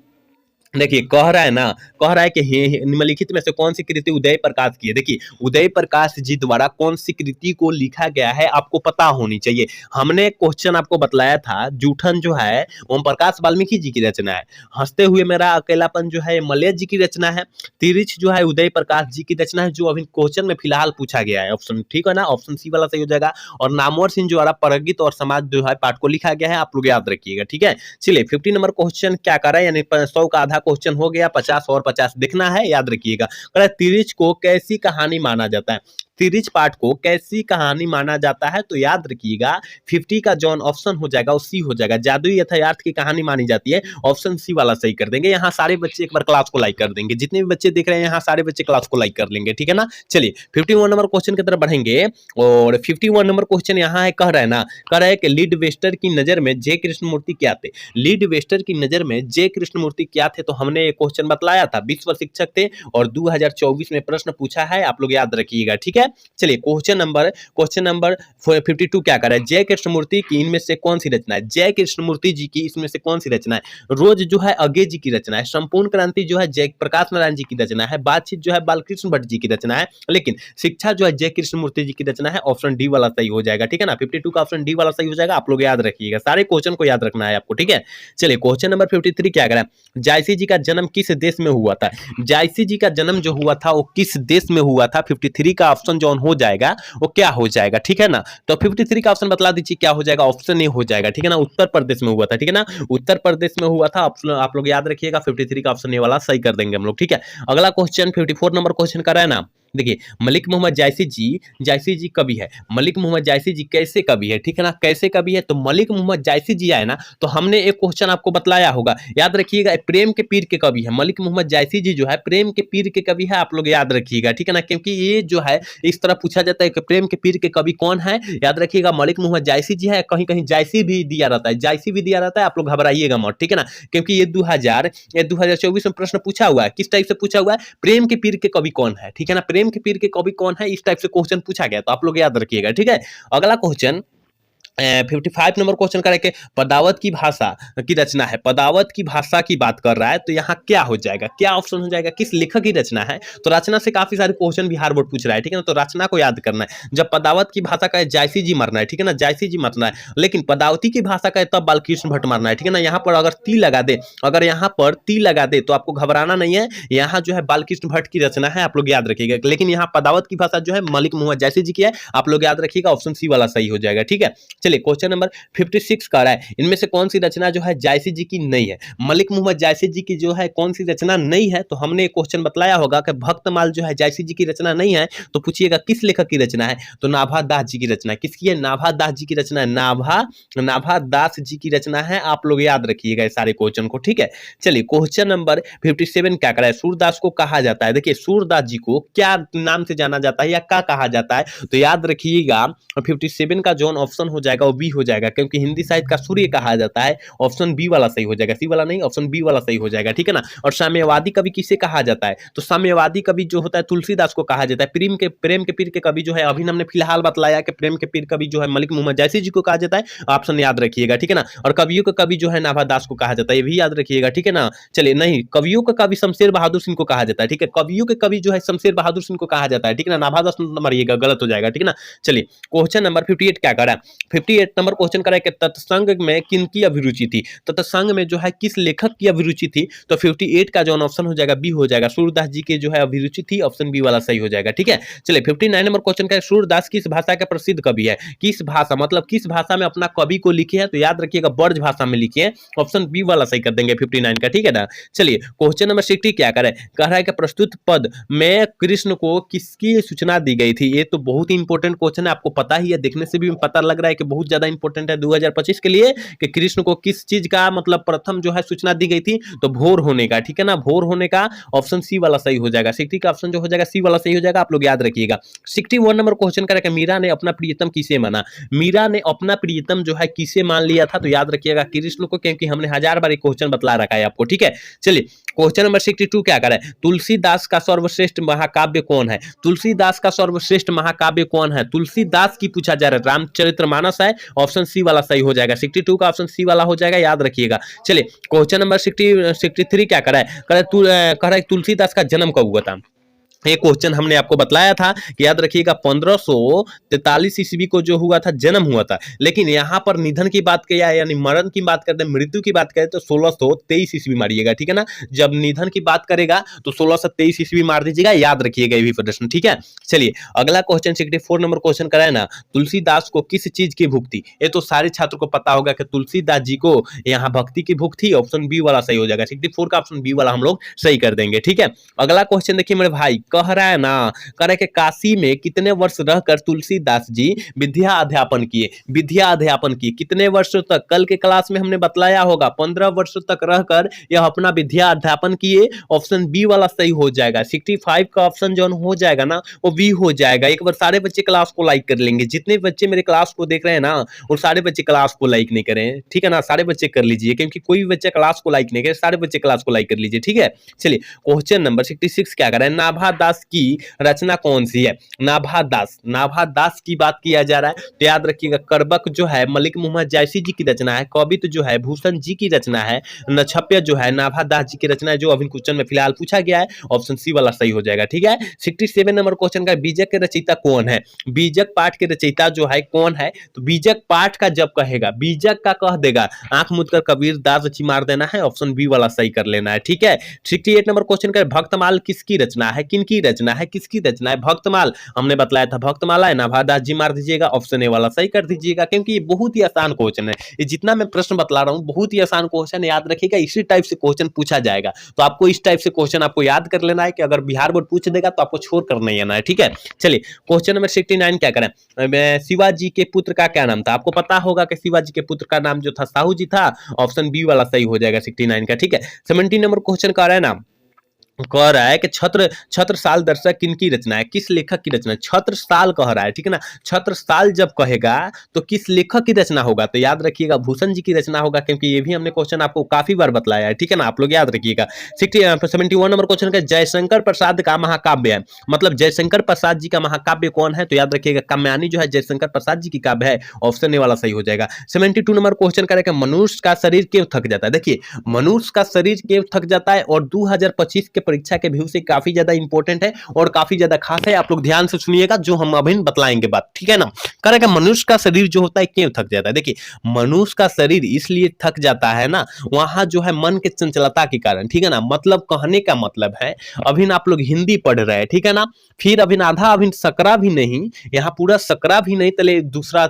देखिए कह रहा है ना, कह रहा है कि निम्नलिखित में से कौन सी कृति उदय प्रकाश की है। देखिए उदय प्रकाश जी द्वारा कौन सी कृति को लिखा गया है आपको पता होनी चाहिए। हमने क्वेश्चन आपको बतलाया था, जूठन जो है ओम प्रकाश वाल्मीकि जी की रचना है, हंसते हुए मेरा अकेलापन जो है मलय जी की रचना है, तिरिछ जो है उदय प्रकाश जी की रचना है, जो अभी क्वेश्चन में फिलहाल पूछा गया है। ऑप्शन ठीक है ना, ऑप्शन सी वाला सही हो जाएगा। और नामवर सिंह द्वारा परगित और समाज जो है पाठ को लिखा गया है, आप लोग याद रखिएगा, ठीक है। चलिए 50 नंबर क्वेश्चन क्या कर रहा है, यानी 100 का आधा क्वेश्चन हो गया, 50 और 50 देखना है, याद रखिएगा। तिरिछ को कैसी कहानी माना जाता है। सीरीज पार्ट को कैसी कहानी माना जाता है? तो याद रखिएगा 50 का जॉन ऑप्शन हो जाएगा वो सी हो जाएगा, जादुई यथार्थ की कहानी मानी जाती है, ऑप्शन सी वाला सही कर देंगे। यहाँ सारे बच्चे एक बार क्लास को लाइक कर देंगे, जितने भी बच्चे देख रहे हैं यहाँ सारे बच्चे क्लास को लाइक कर लेंगे, ठीक है ना। चलिए 51 नंबर क्वेश्चन की तरफ बढ़ेंगे और 51 नंबर क्वेश्चन यहाँ है, कह रहा है ना, कह रहा है कि लीड वेस्टर की नजर में जे कृष्णमूर्ति क्या थे? लीड वेस्टर की नजर में जे कृष्णमूर्ति क्या थे? तो हमने ये क्वेश्चन बतलाया था, विश्व शिक्षक थे और 2024 में प्रश्न पूछा है, आप लोग याद रखिएगा, ठीक है। चलिए क्वेश्चन नंबर 52 क्या कर रहा है? जय कृष्णमूर्ति की इनमें से कौन सी रचना है? जय कृष्णमूर्ति जी की इसमें से कौन सी रचना है? रोज जो है अगे जी की रचना है, संपूर्ण क्रांति जो है जय प्रकाश नारायण जी की रचना है, बातचीत जो है बालकृष्ण भट्ट जी की रचना है, लेकिन शिक्षा जो है जय कृष्णमूर्ति जी की रचना है। ऑप्शन डी वाला सही हो जाएगा, ठीक है ना। 52 का ऑप्शन डी वाला सही हो जाएगा, आप लोग याद रखिएगा, सारे क्वेश्चन को याद रखना है आपको, ठीक है। चलिए क्वेश्चन नंबर 53 क्या करा? जायसी जी का जन्म किस देश में हुआ था? जायसी जी का जन्म जो हुआ था वो किस देश में हुआ था? 53 का ऑप्शन जो हो जाएगा वो क्या हो जाएगा, ठीक है ना। तो 53 का ऑप्शन बतला दीजिए क्या हो जाएगा? ऑप्शन ए हो जाएगा, ठीक है ना, उत्तर प्रदेश में हुआ था, ठीक है ना, उत्तर प्रदेश में हुआ था। आप लोग याद रखिएगा 53 का ऑप्शन ए वाला सही कर देंगे हम लोग, ठीक है। अगला क्वेश्चन 54 नंबर क्वेश्चन कर रहा है ना, देखिए मलिक मोहम्मद जायसी जी कवि है। मलिक मोहम्मद जायसी जी कैसे कवि है, ठीक है ना, कैसे कवि है? तो मलिक मोहम्मद जायसी जी आए ना, तो हमने एक क्वेश्चन आपको बतलाया होगा, याद रखिएगा, प्रेम के पीर के कवि है। मलिक मोहम्मद जायसी जी जो है प्रेम के पीर के कवि है, आप लोग याद रखिएगा, ठीक है ना, क्योंकि ये जो है इस तरह पूछा जाता है कि प्रेम के पीर के कवि कौन है, याद रखिएगा मलिक मोहम्मद जायसी जी है। कहीं कहीं जायसी भी दिया रहता है, जायसी भी दिया रहता है, आप लोग घबराइएगा मत, ठीक है ना, क्योंकि ये 2024 में प्रश्न पूछा हुआ है। किस टाइप से पूछा हुआ है? प्रेम के पीर के कवि कौन है, ठीक है ना, प्रेम के पीर के कवि कौन है, इस टाइप से क्वेश्चन पूछा गया, तो आप लोग याद रखिएगा, ठीक है। अगला क्वेश्चन 55 नंबर क्वेश्चन करें कि पदावत की भाषा की रचना है, पदावत की भाषा की बात कर रहा है, तो यहाँ क्या हो जाएगा, क्या ऑप्शन हो जाएगा? किस लेखक की रचना है? तो रचना से काफी सारे क्वेश्चन बिहार बोर्ड पूछ रहा है, ठीक है ना, तो रचना को याद करना है। जब पदावत की भाषा का जायसी जी मरना है, ठीक है ना, जायसी जी मरना है, लेकिन पदावती की भाषा का तब बालकृष्ण भट्ट मरना है, ठीक है ना। यहाँ पर अगर ती लगा दे, अगर यहाँ पर ती लगा दे तो आपको घबराना नहीं है, यहाँ जो है बालकृष्ण भट्ट की रचना है, आप लोग याद रखिएगा, लेकिन यहाँ पदावत की भाषा जो है मलिक मोहम्मद जायसी जी की है, आप लोग याद रखिएगा, ऑप्शन सी वाला सही हो जाएगा, ठीक है। चलिए क्वेश्चन नंबर 56 कह रहा है, इनमें से कौन सी रचना जो है जायसी जी की नहीं है? मलिक मोहम्मद जायसी जी की जो है कौन सी रचना नहीं है? तो हमने एक क्वेश्चन बतलाया होगा कि भक्तमाल जो है जायसी जी की रचना नहीं है, तो पूछिएगा किस लेखक की रचना है? तो नाभा दास जी की रचना है। किसकी है? नाभा दास जी की रचना है, नाभा दास जी की रचना है, आप लोग याद रखिएगा इस सारे क्वेश्चन को, ठीक है। चलिए क्वेश्चन नंबर 57 क्या करा है? सूरदास को कहा जाता है, देखिए सूरदास जी को क्या नाम से जाना जाता है या क्या कहा जाता है? तो याद रखिएगा 57 का जो ऑप्शन हो जाएगा वो बी हो जाएगा, क्योंकि हिंदी साहित्य का सूर्य कहा जाता है, ऑप्शन बी वाला सही हो जाएगा, सी वाला नहीं, ऑप्शन बी वाला सही हो जाएगा, ठीक है ना। और साम्यवादी कवि किसे कहा जाता है? तो साम्यवादी कवि जो होता है तुलसीदास को कहा जाता है। प्रेम के पीर के कवि जो है, अभी हमने फिलहाल बतलाया कि प्रेम के पीर कवि जो है मलिक मोहम्मद जायसी जी को कहा जाता है, ऑप्शन याद रखिएगा, ठीक है ना। और कवियों का कवि जो है नाभा दास को कहा जाता है, ये भी याद रखिएगा, ठीक है ना। चलिए नहीं, कवियों का कवि शमशेर बहादुर सिंह को कहा जाता है, ठीक है, कवियों के कवि जो है शमशेर बहादुर सिंह को कहा जाता है, ठीक है ना, नाभा दास मरिएगा, गलत हो जाएगा, ठीक है ना। चलिए क्वेश्चन नंबर 58 क्या करा? 58 नंबर क्वेश्चन करा कि तत्संग में किनकी अभिरुचि थी? तत्संग में जो है किस लेखक की अभिरुचि थी? तो 58 का जो ऑप्शन हो जाएगा बी हो जाएगा, सूरदास जी के जो है अभिरुचि थी, ऑप्शन बी वाला सही हो जाएगा, ठीक है। चलिए 59 नंबर क्वेश्चन का, सूरदास किस भाषा के प्रसिद्ध कवि है? किस भाषा मतलब किस भाषा में अपना कवि को लिखे हैं? तो याद रखिएगा ब्रज भाषा में लिखे हैं, ऑप्शन बी वाला सही कर देंगे 59 का, ठीक है ना। चलिए क्वेश्चन नंबर 60 क्या करे? कह रहा है कि प्रस्तुत पद में कृष्ण को किसकी सूचना दी गई थी? ये तो बहुत ही इंपॉर्टेंट क्वेश्चन है, आपको पता ही है, देखने से भी पता लग रहा है कि बहुत ज्यादा इंपॉर्टेंट है 2025 के लिए, कि कृष्ण को किस चीज का मतलब प्रथम जो है सूचना दी गई थी? तो भोर होने का, ठीक है ना, भोर होने का, ऑप्शन सी वाला सही हो जाएगा, 60 का ऑप्शन जो हो जाएगा सी वाला सही हो जाएगा, आप लोग याद रखिएगा। 61 नंबर क्वेश्चन करेगा, मीरा ने अपना प्रियतम किसे माना? मीरा ने अपना प्रियतम जो है किसे मान लिया था? तो याद रखिएगा कृष्ण को, क्योंकि हमने 1000 बार क्वेश्चन बतला रखा है आपको, ठीक है। चलिए क्वेश्चन नंबर 62 क्या करे? तुलसीदास का सर्वश्रेष्ठ महाकाव्य कौन है? तुलसीदास का सर्वश्रेष्ठ महाकाव्य कौन है? तुलसीदास की पूछा जा रहा है, रामचरितमानस है, ऑप्शन सी वाला सही हो जाएगा, 62 का ऑप्शन सी वाला हो जाएगा, याद रखिएगा। चलिए क्वेश्चन नंबर 63 क्या करा है? कह रहा है तुलसीदास का जन्म कब हुआ था? ये क्वेश्चन हमने आपको बतलाया था कि याद रखिएगा 1543 ईस्वी को जो हुआ था, जन्म हुआ था, लेकिन यहाँ पर निधन की बात किया, यानी मरण की बात करते हैं, मृत्यु की बात करें तो 1623 ईस्वी मारिएगा, ठीक है ना। जब निधन की बात करेगा तो 1623 ईस्वी मार दीजिएगा, याद रखिएगा ये भी प्रश्न, ठीक है। चलिए अगला क्वेश्चन 64 नंबर क्वेश्चन कराए ना, तुलसीदास को किस चीज की भूख थी? ये तो सारे छात्र को पता होगा कि तुलसीदास जी को यहाँ भक्ति की भूख थी, ऑप्शन बी वाला सही हो जाएगा, 64 का ऑप्शन बी वाला हम लोग सही कर देंगे, ठीक है। अगला क्वेश्चन देखिए मेरे भाई, कह रहा है ना, कह रहा है कि काशी में कितने वर्ष रहकर तुलसीदास जी विद्या अध्यापन किए, विद्या अध्यापन किए कितने वर्षों तक, कल के क्लास में हमने बतलाया होगा 15 वर्षों तक रहकर यह अपना विद्या अध्यापन किए। ऑप्शन बी वाला सही हो जाएगा। 65 का ऑप्शन जो हो जाएगा ना वो बी हो जाएगा। एक बार सारे बच्चे क्लास को लाइक कर लेंगे, जितने बच्चे मेरे क्लास को देख रहे हैं ना वो सारे बच्चे क्लास को लाइक नहीं करें, ठीक है ना, सारे बच्चे कर लीजिए, क्योंकि कोई भी बच्चा क्लास को लाइक नहीं करे, सारे बच्चे क्लास को लाइक कर लीजिए, ठीक है। चलिए क्वेश्चन नंबर 66 क्या कर रहा है, नाभा दास की रचना कौन सी है। नाभा दास की बात किया जा रहा है तो याद रखिएगा करबक जो है मलिक मोहम्मद जायसी जी की रचना है, कवित जो है भूषण जी की रचना है, नछप्य जो है नाभा दास जी की रचना है, जो अभी क्वेश्चन में फिलहाल पूछा गया है। ऑप्शन सी वाला सही हो जाएगा, ठीक है। 67 नंबर क्वेश्चन का बीजक के रचयिता कौन है, बीजक पाठ के रचयिता जो है कौन है, तो बीजक पाठ का जब कहेगा बीजक का कह देगा आंख मूंद कर कबीर दास अच्छी मार देना है, ऑप्शन बी वाला सही कर लेना है, ठीक है। 68 नंबर क्वेश्चन का भक्तमाल किसकी रचना है, किनकी रचना है, किसकी रचना है, भक्तमाल हमने बतलाया था भक्तमाला है, नाभा दास जी मार दीजिएगा, ऑप्शन ए वाला सही कर दीजिएगा, क्योंकि ये बहुत ही आसान क्वेश्चन है। ये जितना मैं प्रश्न बतला रहा हूँ बहुत ही आसान क्वेश्चन, याद रखिएगा इसी टाइप से क्वेश्चन पूछा जाएगा, तो आपको इस टाइप से क्वेश्चन आपको याद कर लेना है कि अगर बिहार बोर्ड पूछ देगा तो आपको छोड़ कर नहीं आना है, ठीक है। चलिए क्वेश्चन नंबर 69 क्या करें, शिवाजी के पुत्र का क्या नाम था, आपको पता होगा कि शिवाजी के पुत्र का नाम जो था साहू जी था, ऑप्शन बी वाला सही हो जाएगा 69 का, ठीक है। 70 नंबर क्वेश्चन का रहा है ना, कह रहा है कि छत्रसाल दर्शक किनकी रचना है, किस लेखक की रचना है, छत्रसाल कह रहा है, ठीक है ना। छत्रसाल जब कहेगा तो किस लेखक की रचना होगा, तो याद रखिएगा भूषण जी की रचना होगा, क्योंकि ये भी हमने क्वेश्चन आपको काफी बार बतलाया है, ठीक है ना, आप लोग याद रखिएगा। 71 नंबर क्वेश्चन का जयशंकर प्रसाद का महाकाव्य है, मतलब जयशंकर प्रसाद जी का महाकाव्य कौन है, तो याद रखिएगा काम्यानी जो है जयशंकर प्रसाद जी की काव्य है, ऑप्शन ए वाला सही हो जाएगा। 72 नंबर क्वेश्चन करेगा मनुष्य का शरीर क्यों थक जाता है, देखिए मनुष्य का शरीर क्यों थक जाता है, और 2025 के परीक्षा के व्यू से काफी ज्यादा इंपॉर्टेंट है और काफी ज्यादा खास है, आप लोग ध्यान से सुनिएगा जो हम अभी बतलाएंगे बात, ठीक है ना। करेगा मनुष्य का शरीर जो होता है क्यों थक जाता है, देखिए मनुष्य का शरीर इसलिए थक जाता है ना, वहां जो है मन के चंचलता के कारण, ठीक है ना, मतलब कहने का मतलब है अभी आप लोग हिंदी पढ़ रहे हैं, ठीक है ना, फिर अभी आधा अभी सकरा भी नहीं, यहाँ पूरा सकरा भी नहीं, तले दूसरा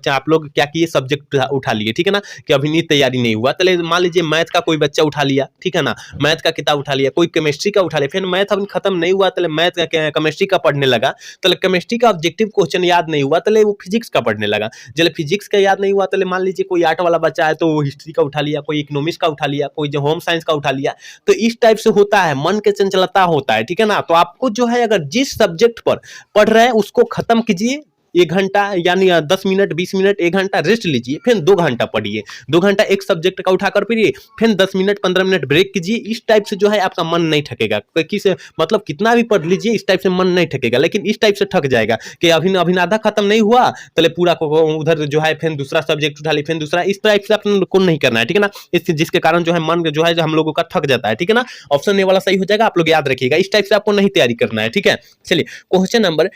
आप लोग क्या किए सब्जेक्ट उठा लिए, ठीक है ना, कि अभी नीट तैयारी नहीं हुआ, तले मान लीजिए मैथ का कोई बच्चा उठा लिया, ठीक है ना, मैथ का किताब उठा लिया, कोई केमिस्ट्री का उठा लिया, फिर मैथ अभी खत्म नहीं हुआ तले मैथ का केमिस्ट्री का पढ़ने लगा, तले केमिस्ट्री का ऑब्जेक्टिव क्वेश्चन याद नहीं हुआ, तले वो फिजिक्स का पढ़ने लगा, जब फिजिक्स का याद नहीं हुआ तले मान लीजिए कोई आर्ट वाला बच्चा है तो वो हिस्ट्री का उठा लिया, कोई इकोनॉमिक्स का उठा लिया, कोई जो होम साइंस का उठा लिया, तो इस टाइप से होता है, मन के चंचलता होता है, ठीक है ना। तो आपको जो है अगर जिस सब्जेक्ट पर पढ़ रहे हैं उसको खत्म कीजिए, 1 घंटा यानी 10 मिनट 20 मिनट 1 घंटा रेस्ट लीजिए, फिर 2 घंटा पढ़िए, 2 घंटा एक सब्जेक्ट का उठाकर पढ़िए, फिर 10 मिनट 15 मिनट ब्रेक कीजिए, इस टाइप से जो है आपका मन नहीं थकेगा, किस मतलब कितना भी पढ़ लीजिए इस टाइप से मन नहीं थकेगा, लेकिन इस टाइप से थक जाएगा कि अभी अभी आधा खत्म नहीं हुआ तले पूरा उधर जो है फिर दूसरा सब्जेक्ट उठा ली, फिर दूसरा, इस टाइप से अपन को नहीं करना है, ठीक है ना, इस जिसके कारण जो है मन जो है हम लोगों का थक जाता है, ठीक है ना, ऑप्शन ए वाला सही हो जाएगा, आप लोग याद रखिएगा, इस टाइप से आपको नहीं तैयारी करना है, ठीक है। चलिए क्वेश्चन नंबर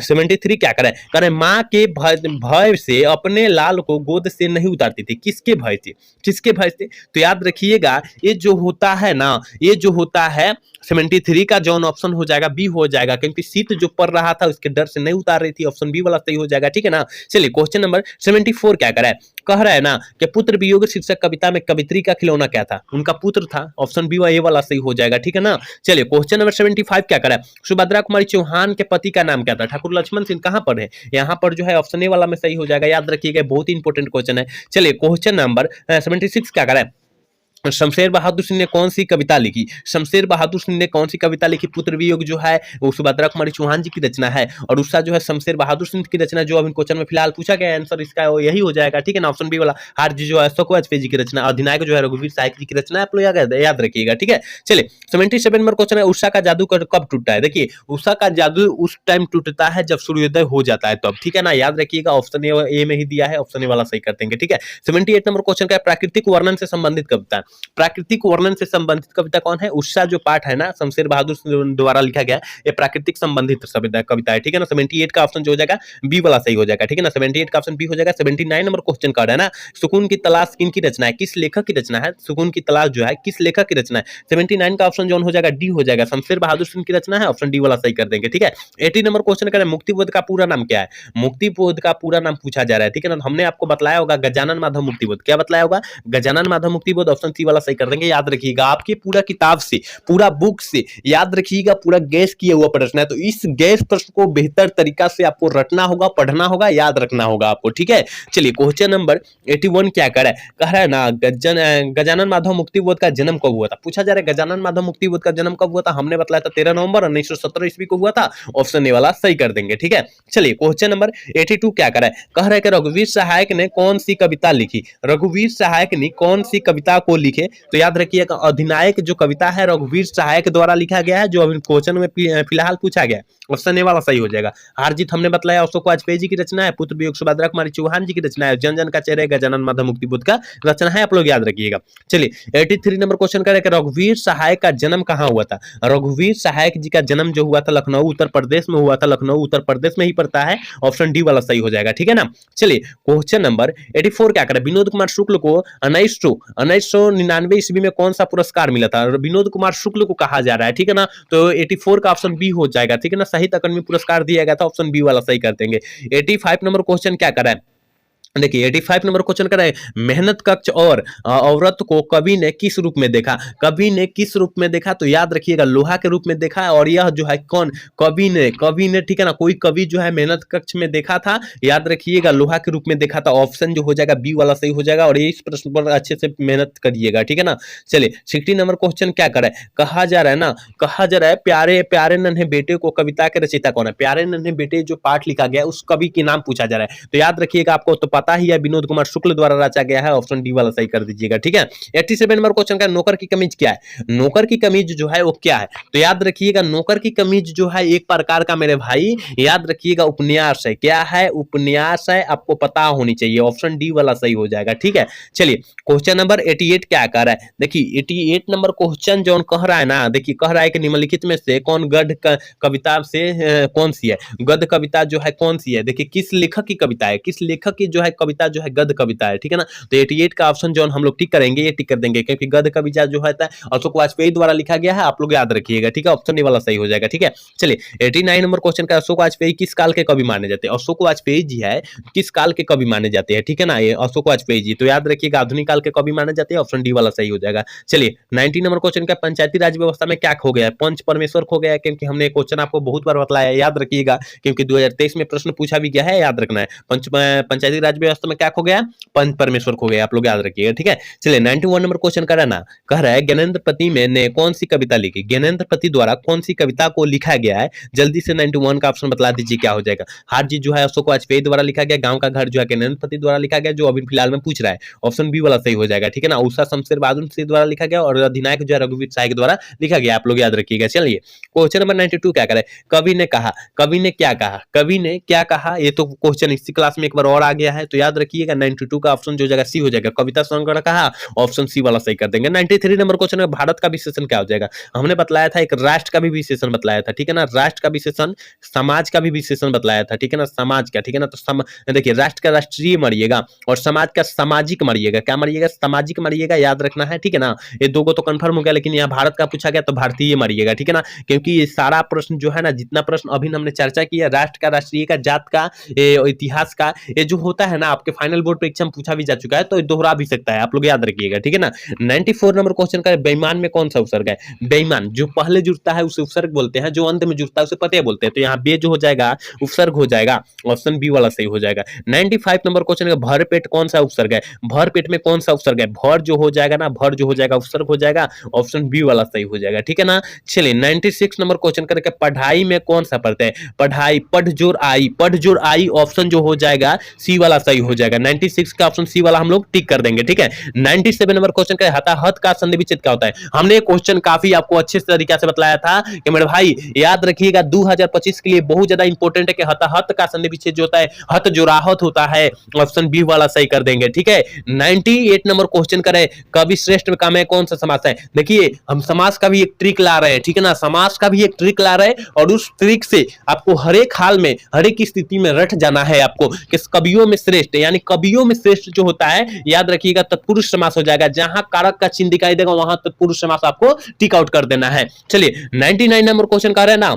73 क्या करें माँ के भय से अपने लाल को गोद से नहीं उतारती थी, किसके भय से, किसके भय से, तो याद रखिएगा ये जो होता है ना, ये जो होता है 73 का जॉन ऑप्शन हो जाएगा बी हो जाएगा, क्योंकि शीत जो पड़ रहा था उसके डर से नहीं उतार रही थी, ऑप्शन बी वाला सही हो जाएगा, ठीक है ना। चलिए क्वेश्चन नंबर 74 क्या करा है, कह रहा है ना कि पुत्र वियोग शीर्षक कविता में कवित्री का खिलौना क्या था, उनका पुत्र था, ऑप्शन बी ए वाला सही हो जाएगा, ठीक है ना। चलिए क्वेश्चन नंबर 75 क्या करा है, सुभद्रा कुमारी चौहान के पति का नाम क्या था, ठाकुर लक्ष्मण सिंह, कहां पर है, यहाँ पर जो है ऑप्शन ए वाला में सही हो जाएगा, याद रखिएगा बहुत ही इंपॉर्टेंट क्वेश्चन है। चलिए क्वेश्चन नंबर 76 क्या करा है, शमशेर बहादुर सिंह ने कौन सी कविता लिखी, शमशेर बहादुर सिंह ने कौन सी कविता लिखी, पुत्र वियोग जो है वो सुभद्रा कुमारी चौहान जी की रचना है, और उसका जो है शमशेर बहादुर सिंह की रचना जो अभी क्वेश्चन में फिलहाल पूछा गया, आंसर इसका यही हो जाएगा, ठीक है ना, ऑप्शन बी वाला। हार जी जो है शोकवाजपेयी जी की रचना, अधिनायक जो है रघुवीर साहिब जी की रचना, आप लोग याद रखिएगा, ठीक है। चलिए 77 नंबर क्वेश्चन है, उषा का जादू कब टूटता है, देखिए उषा का जादू उस टाइम टूटता है जब सूर्योदय हो जाता है तब, ठीक है ना, याद रखिएगा, ऑप्शन ए में ही दिया है, ऑप्शन ए वाला सही कर देंगे, ठीक है। 78 नंबर क्वेश्चन का प्राकृतिक वर्णन से संबंधित कविता, प्राकृतिक वर्णन से संबंधित कविता कौन है, उषा जो पाठ है ना शमशेर बहादुर द्वारा लिखा गया, ये प्राकृतिक संबंधित कविता है, ठीक है ना। 78 का ऑप्शन जो हो जाएगा बी वाला सही हो जाएगा, ठीक है ना, 78 का ऑप्शन बी हो जाएगा। 79 नंबर क्वेश्चन का है ना, सुकून की तलाश किन की रचना है, किस लेखक की रचना है, सुकून की तलाश जो है किस लेखक की रचना है, 79 का ऑप्शन जो हो जाएगा डी हो जाएगा, शमशेर बहादुर सिंह की रचना है, ऑप्शन डी वाला सही कर देंगे, ठीक है। 80 नंबर क्वेश्चन का मुक्तिबोध का पूरा नाम क्या है, मुक्तिबोध का पूरा नाम पूछा जा रहा है, ठीक है ना, हमने आपको बताया होगा गजानन माधव मुक्तिबोध, क्या बताया होगा, गजानन माधव मुक्तिबोध, ऑप्शन सी सी वाला सही कर देंगे। याद रखिएगा आपके पूरा किताब से, पूरा बुक से याद रखिएगा पूरा गैस किया हुआ प्रश्न है, तो इस गैस प्रश्न को बेहतर तरीका से आपको रटना होगा, पढ़ना होगा, याद रखना होगा आपको, ठीक है। चलिए क्वेश्चन नंबर 81 क्या कर रहा है, कह रहा है ना गजानन माधव मुक्तिबोध का जन्म कब हुआ था। पूछा जा रहा है गजानन माधव मुक्तिबोध का जन्म कब हुआ था, हमने बताया था 13 नवंबर 1917 ईस्वी को हुआ था। ऑप्शन ए वाला सही कर देंगे, ठीक है। चलिए क्वेश्चन नंबर 82 क्या कर रहा है, कह रहा है कि रघुवीर सहायक ने कौन सी कविता लिखी। रघुवीर सहायक ने कौन सी कविता को लिखे, तो याद रखिएगा अधिनायक जो कविता है रघुवीर सहायक द्वारा लिखा गया है, जो अभी क्वेश्चन में फिलहाल पूछा गया है। ऑप्शन ए वाला सही हो जाएगा। हार जीत हमने बताया अशोक वाजपेयी जी की रचना है, पुत्र वियोग सुभद्रा कुमारी चौहान जी की रचना है, जन जन का चेहरा गजानन माधव मुक्तिबोध का रचना है, आप लोग याद रखिएगा। चलिए 83 नंबर क्वेश्चन करें कि रघुवीर सहायक का जन्म कहाँ हुआ था। रघुवीर सहायक जी का जन्म जो हुआ था लखनऊ उत्तर प्रदेश में हुआ था, लखनऊ उत्तर प्रदेश में ही पड़ता है। ऑप्शन डी वाला सही हो जाएगा, ठीक है ना। चलिए क्वेश्चन नंबर 84 क्या करें, विनोद कुमार शुक्ल को 1999 ईस्वी में कौन सा पुरस्कार मिला था। विनोद कुमार शुक्ल को कहा जा रहा है, ठीक है ना, तो 84 का ऑप्शन बी हो जाएगा, ठीक है ना। साहित्य अकादमी पुरस्कार दिया गया था, ऑप्शन बी वाला सही कर देंगे। 85 नंबर क्वेश्चन क्या करा है, देखिए 85 नंबर क्वेश्चन कर रहे हैं मेहनत कक्ष और औरत को कवि ने किस रूप में देखा। कवि ने किस रूप में देखा, तो याद रखिएगा लोहा के रूप में देखा है, और यह जो है कौन कवि ने ठीक है ना, कोई कवि जो है मेहनत कक्ष में देखा था, याद रखिएगा लोहा के रूप में देखा था। ऑप्शन जो हो जाएगा बी वाला सही हो जाएगा, और इस प्रश्न पर अच्छे से मेहनत करिएगा, ठीक है ना। चलिए 60 नंबर क्वेश्चन क्या कर रहा है, कहा जा रहा है प्यारे प्यारे नन्हे बेटे को कविता के रचयिता कौन है। प्यारे नन्हे बेटे जो पाठ लिखा गया उस कवि के नाम पूछा जा रहा है, तो याद रखिएगा आपको तो पता ही है विनोद कुमार शुक्ल द्वारा रचा गया है। ऑप्शन डी वाला सही कर दीजिएगा, ठीक है। 87 नंबर क्वेश्चन का नौकर की कमीज क्या है। नौकर की कमीज जो है वो क्या है, तो याद रखिएगा नौकर की कमीज जो है एक प्रकार का मेरे भाई याद रखिएगा उपन्यास है। क्या है, उपन्यास है, आपको पता होनी चाहिए। ऑप्शन डी वाला सही हो जाएगा, ठीक है। चलिए क्वेश्चन नंबर 88 क्या कह रहा है, देखिए 88 नंबर क्वेश्चन जो कह रहा है ना, देखिए कह रहा है कि निम्नलिखित में से कौन गद्य कविता से कौन सी है, गद्य कविता जो है कौन सी है। देखिए किस लेखक की कविता है, किस लेखक की जो है कविता जो है गद्य कविता है, ठीक है ना। तो 88 का ऑप्शन जो हम लोग टिक करेंगे, ये टिक कर देंगे, क्योंकि गद्य कविता जो है अशोक वाजपेयी द्वारा लिखा गया है, आप लोग याद रखिएगा, ठीक है। ऑप्शन ए वाला सही हो जाएगा, ठीक है। चलिए 89 नंबर क्वेश्चन का अशोक वाजपेयी किस काल के कवि माने जाते हैं। अशोक वाजपेयी जी है किस काल के कवि माने जाते हैं, ठीक है ना, ये अशोक वाजपेयी जी, तो याद रखिएगा आधुनिक काल के कवि माने जाते हैं। ऑप्शन डी वाला सही हो जाएगा। चलिए 90 नंबर क्वेश्चन का पंचायती राज व्यवस्था में क्या खो गया है। पंच परमेश्वर खो गया है, क्योंकि हमने क्वेश्चन आपको बहुत बार बताया है, याद रखिएगा, क्योंकि 2023 में प्रश्न पूछा भी गया है, याद रखना है। पंचायती राज व्यवस्था में क्या खो गया, पंच परमेश्वर खो गया, आप लोग याद रखिएगा, ठीक है। चलिए 91 नंबर क्वेश्चन का ना कह रहा है ज्ञानेंद्र पति ने कौन सी कविता लिखी। ज्ञानेंद्र पति द्वारा कौन सी कविता को लिखा गया है, जल्दी से 91 का ऑप्शन बता दीजिए क्या हो जाएगा। हार जी जो है अशोक वाजपेयी द्वारा लिखा गया, गांव का घर जो है ज्ञानेंद्र पति द्वारा लिखा गया, जो अभी फिलहाल में पूछ रहा है। ऑप्शन बी वाला सही हो जाएगा, ठीक है ना। उषा शमशेर बहादुर सिंह द्वारा लिखा गया, और अधिनायक जो है रघुवीर सहायक द्वारा लिखा गया, आप लोग याद रखिएगा। चलिए क्वेश्चन नंबर 92 क्या करे, कवि ने कहा, कवि ने क्या कहा, कवि ने क्या कहा। ये तो क्वेश्चन इसी क्लास में एक बार और आ गया है, तो याद रखिएगा 92 का ऑप्शन जो जगह सी हो जाएगा, कविता संग्रह कहा, ऑप्शन सी वाला सही कर देंगे। 93 नंबर क्वेश्चन में भारत का विशेषण क्या हो जाएगा। हमने बतलाया था एक राष्ट्र का भी विशेषण बतलाया था, ठीक है ना। राष्ट्र का विशेषण, समाज का भी विशेषण बतलाया था, ठीक है ना, समाज का, ठीक है ना। तो देखिए राष्ट्र का राष्ट्रीय मरिएगा, और समाज का सामाजिक मरिएगा, क्या मरिएगा, सामाजिक मरिएगा, याद रखना है, ठीक है ना। ये दो तो कंफर्म हो गया, लेकिन यहाँ भारत का पूछा गया तो भारतीय मरिएगा, ठीक है ना, क्योंकि ये सारा प्रश्न जो है ना, जितना प्रश्न अभी हमने चर्चा किया, राष्ट्र का, राष्ट्रीय का, जात का, इतिहास का, ये जो होता है ना आपके फाइनल बोर्ड परीक्षा में पूछा भी जा चुका है, तो दोहरा भी सकता है, आप लोग याद रखिएगा, ठीक है ना। 94 नंबर क्वेश्चन का बेईमान में कौन सा उपसर्ग है। बेईमान जो पहले जुड़ता है उसे उपसर्ग बोलते हैं, जो अंत में जुड़ता है उसे प्रत्यय बोलते हैं, तो यहाँ बे जो हो जाएगा उपसर्ग हो जाएगा। ऑप्शन बी वाला सही हो जाएगा। 95 नंबर क्वेश्चन का भर पेट कौन सा उपसर्ग है। भर पेट में कौन सा उपसर्ग है, भर जो हो जाएगा ना, भर जो हो जाएगा उपसर्ग हो जाएगा। ऑप्शन बी वाला सही हो जाएगा, ठीक है ना। चलिए 96 नंबर क्वेश्चन करके पढ़ाई में कौन सा पढ़ते हैं। पढ़ाई, पढ़ जोर आई, पढ़ जोर आई, ऑप्शन जो हो जाएगा सी वाला सही हो जाएगा। 96 का ऑप्शन सी वाला हम लोग टिक कर देंगे, ठीक है। 97 नंबर क्वेश्चन का हताहत का संधि विच्छेद क्या होता है। हमने क्वेश्चन काफी आपको अच्छे तरीके से बताया था कि मेरे भाई याद रखिएगा 2025 के लिए बहुत ज्यादा इंपॉर्टेंट है कि हताहत का संधि विच्छेद जो होता है हत जो राहत होता है। ऑप्शन बी वाला सही कर देंगे, ठीक है। 98 नंबर क्वेश्चन करें कवि श्रेष्ठ में काम है कौन सा समास है। देखिए हम समास का भी एक ट्रिक ला रहे हैं, ठीक है ना, समास का भी एक ट्रिक ला रहे हैं, और उस ट्रिक से आपको हर एक हाल में, हर एक स्थिति में रट जाना है आपको कि कवियों में श्रेष्ठ, यानी कवियों में श्रेष्ठ जो होता है याद रखिएगा तत्पुरुष समास हो जाएगा। जहां कारक का चिन्ह दिखाई देगा वहां तत्पुरुष समास आपको टिक आउट कर देना है। चलिए 99 नंबर क्वेश्चन कह रहे हैं ना,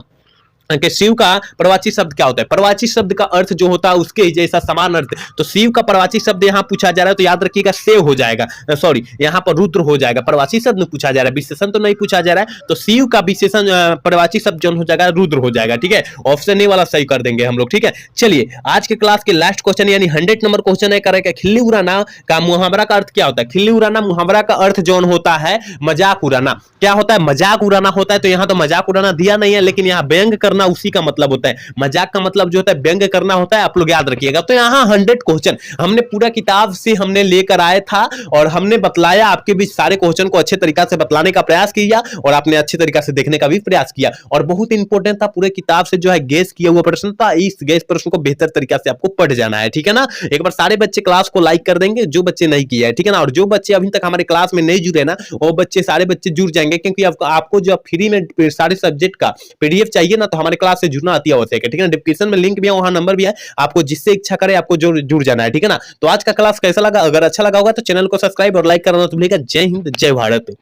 कि शिव का प्रवाची शब्द क्या होता है। प्रवाची शब्द का अर्थ जो होता है उसके जैसा समान अर्थ, तो शिव का प्रवाची शब्द यहाँ पूछा जा रहा है तो याद रखिएगा शिव हो जाएगा, सॉरी यहाँ पर रुद्र हो जाएगा। प्रवाची शब्द में पूछा जा रहा है, विशेषण तो नहीं पूछा जा रहा है, तो शिव का विशेषण प्रवाची शब्द जो हो जाएगा रुद्र हो जाएगा। ठीक है, ऑप्शन ए वाला सही कर देंगे हम लोग। ठीक है, चलिए आज के क्लास के लास्ट क्वेश्चन यानी 100 नंबर क्वेश्चन है, करेगा खिल्ली उड़ाना का मुहावरा का अर्थ क्या होता है। खिल्ली उड़ाना मुहावरा का अर्थ जो होता है मजाक उड़ाना। क्या होता है, मजाक उड़ाना होता है। तो यहाँ तो मजाक उड़ाना दिया नहीं है, लेकिन यहाँ व्यंग करना उसी का मतलब होता है। मजाक का मतलब जो होता है व्यंग करना होता है, आप लोग याद रखिएगा। तो यहाँ 100 क्वेश्चन हमने पूरा किताब से हमने लेकर आए था और हमने बतलाया, आपके बीच सारे क्वेश्चन को अच्छे तरीका से बतलाने का प्रयास किया और आपने अच्छे तरीका से देखने का भी प्रयास किया। और बहुत इंपॉर्टेंट था, पूरे किताब से जो है गेस किया हुआ प्रश्न था, इस गेस प्रश्न को बेहतर तरीका से आपको पढ़ जाना है। ठीक है ना, एक बार सारे बच्चे क्लास को लाइक कर देंगे जो बच्चे नहीं किया है। ठीक है ना, और जो बच्चे अभी तक हमारे क्लास में नहीं जुड़े ना, वो बच्चे सारे बच्चे जुड़ जाएंगे, क्योंकि आपको जो फ्री में सारे सब्जेक्ट का पीडीएफ चाहिए ना, तो हमारे क्लास से जुड़ना अति आवश्यक है। ठीक है ना, डिस्क्रिप्शन में लिंक भी है, वहां नंबर भी है, आपको जिससे इच्छा करे आपको जुड़ जाना है। ठीक है ना, तो आज का क्लास कैसा लगा, अगर अच्छा लगा होगा तो चैनल को सब्सक्राइब और लाइक करना तो भूलिएगा। जय हिंद, जय भारत।